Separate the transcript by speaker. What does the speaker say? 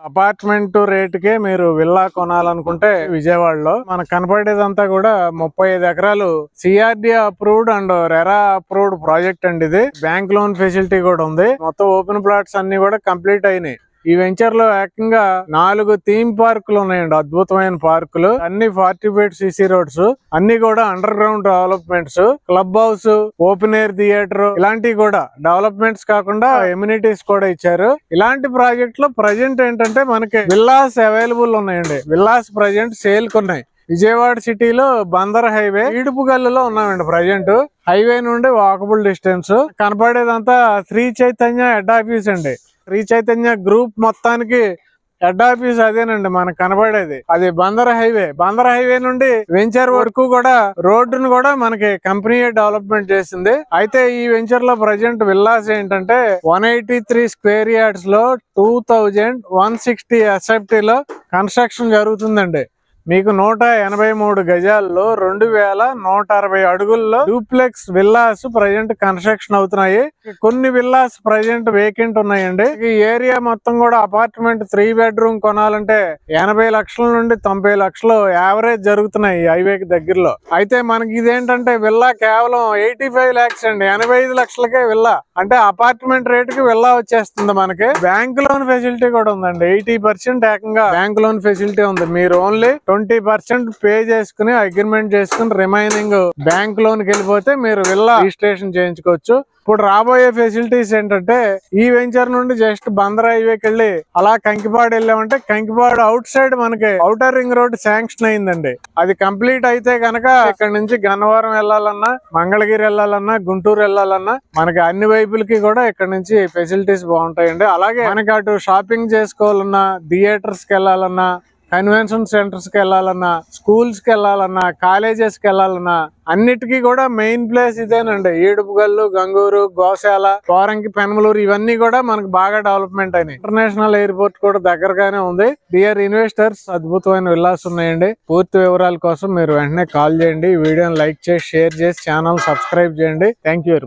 Speaker 1: Apartment రేటుకే మీరు villa కొనాలనుకుంటే విజయవాడలో మనకు కనపడేదంతా కూడా 35 ఎకరాలు CRD approved and RERA approved project అండి. ఇది బ్యాంక్ లోన్ ఫెసిలిటీ కూడా ఉంది. మొత్తం ఓపెన్ ప్లాట్స్ అన్ని కూడా కంప్లీట్ అయినాయి. ఈ వెంచర్ లో ఏకంగా 4 థీమ్ పార్కులు ఉన్నాయండి. అద్భుతమైన పార్కులు అన్ని 40 ఫీట్ సిసి రోడ్స్, అన్ని కూడా under ground developments, club house, open air theatre ఇలాంటివి కూడా డెవలప్మెంట్స్ కాకుండా ఎమ్యూనిటీస్ కూడా ఇచ్చారు. ఇలాంటి ప్రాజెక్ట్ లో ప్రజెంట్ ఏంటంటే మనకి విల్లాస్ అవైలబుల్ ఉన్నాయండి. విల్లాస్ ప్రజెంట్ సేల్ ఉన్నాయి. విజయవాడ సిటీలో బందర్ హైవే ఈడుపుగల్లులో ఉన్నామండి. ప్రజెంట్ హైవే నుండి వాకబుల్ డిస్టెన్స్. కనపడేదంతా శ్రీ చైతన్య హెడ్ ఆఫీస్ అండి. శ్రీ చైతన్య గ్రూప్ మొత్తానికి హెడ్ ఆఫీస్ అదేనండి మనకు కనబడేది. అది బందర్ హైవే. బందర్ హైవే నుండి వెంచర్ వరకు కూడా రోడ్డును కూడా మనకి కంపెనీ డెవలప్మెంట్ చేసింది. అయితే ఈ వెంచర్ లో ప్రజెంట్ విల్లాస్ ఏంటంటే 183 స్క్వేర్ యార్డ్స్ లో 2160 ఎస్ఎఫ్టీ లో కన్స్ట్రక్షన్ జరుగుతుందండి. మీకు 183 గజాల్లో 2160 అడుగుల్లో డూప్లెక్స్ విల్లాస్ ప్రజెంట్ కన్స్ట్రక్షన్ అవుతున్నాయి. కొన్ని విల్లాస్ ప్రజెంట్ వేకెంట్ ఉన్నాయండి. ఈ ఏరియా మొత్తం కూడా అపార్ట్మెంట్ 3 బెడ్రూమ్ కొనాలంటే 80 లక్షల నుండి 90 లక్షలు యావరేజ్ జరుగుతున్నాయి హైవేకి దగ్గరలో. అయితే మనకి ఇదేంటంటే విల్లా కేవలం 85 లాక్స్ అండి. 85 లక్షలకే విల్లా. అంటే అపార్ట్మెంట్ రేటుకి విల్లా వచ్చేస్తుంది మనకి. బ్యాంక్ లోన్ ఫెసిలిటీ కూడా ఉందండి. 80% ఏకంగా బ్యాంక్ లోన్ ఫెసిలిటీ ఉంది. మీరు ఓన్లీ 20% పే చేసుకుని అగ్రిమెంట్ చేసుకుని రిమైనింగ్ బ్యాంక్ లోన్ కి వెళ్ళిపోతే మీరు విల్లా రిజిస్ట్రేషన్ చేయించుకోవచ్చు. ఇప్పుడు రాబోయే ఫెసిలిటీస్ ఏంటంటే ఈ వెంచర్ నుండి జస్ట్ బందర్ హైవేకి వెళ్ళి అలా కంకిపాడు వెళ్ళామంటే కంకిపాడు అవుట్ సైడ్ మనకి ఔటర్ రింగ్ రోడ్ శాంక్షన్ అయిందండి. అది కంప్లీట్ అయితే కనుక ఇక్కడ నుంచి గన్నవరం వెళ్ళాలన్నా, మంగళగిరి వెళ్ళాలన్నా, గుంటూరు వెళ్ళాలన్నా మనకి అన్ని వైపులకి కూడా ఇక్కడ నుంచి ఫెసిలిటీస్ బాగుంటాయండి. అలాగే మనకి అటు షాపింగ్ చేసుకోవాలన్నా, థియేటర్స్ కి వెళ్ళాలన్నా, కన్వెన్షన్ సెంటర్స్ కి వెళ్ళాలన్నా, స్కూల్స్ కి వెళ్ళాలన్నా, కాలేజెస్ కి వెళ్ళాలన్నా అన్నిటికీ కూడా మెయిన్ ప్లేస్ ఇదేనండి. ఈడుపుగల్లు, గంగూరు, గోశాల, పోరంకి, పెనమలూరు ఇవన్నీ కూడా మనకు బాగా డెవలప్మెంట్ అయినాయి. ఇంటర్నేషనల్ ఎయిర్పోర్ట్ కూడా దగ్గరగానే ఉంది. డియర్ ఇన్వెస్టర్స్, అద్భుతమైన విల్లాస్ ఉన్నాయండి. పూర్తి వివరాల కోసం మీరు వెంటనే కాల్ చేయండి. ఈ వీడియోని లైక్ చేసి, షేర్ చేసి, ఛానల్ సబ్స్క్రైబ్ చేయండి. Thank you very much.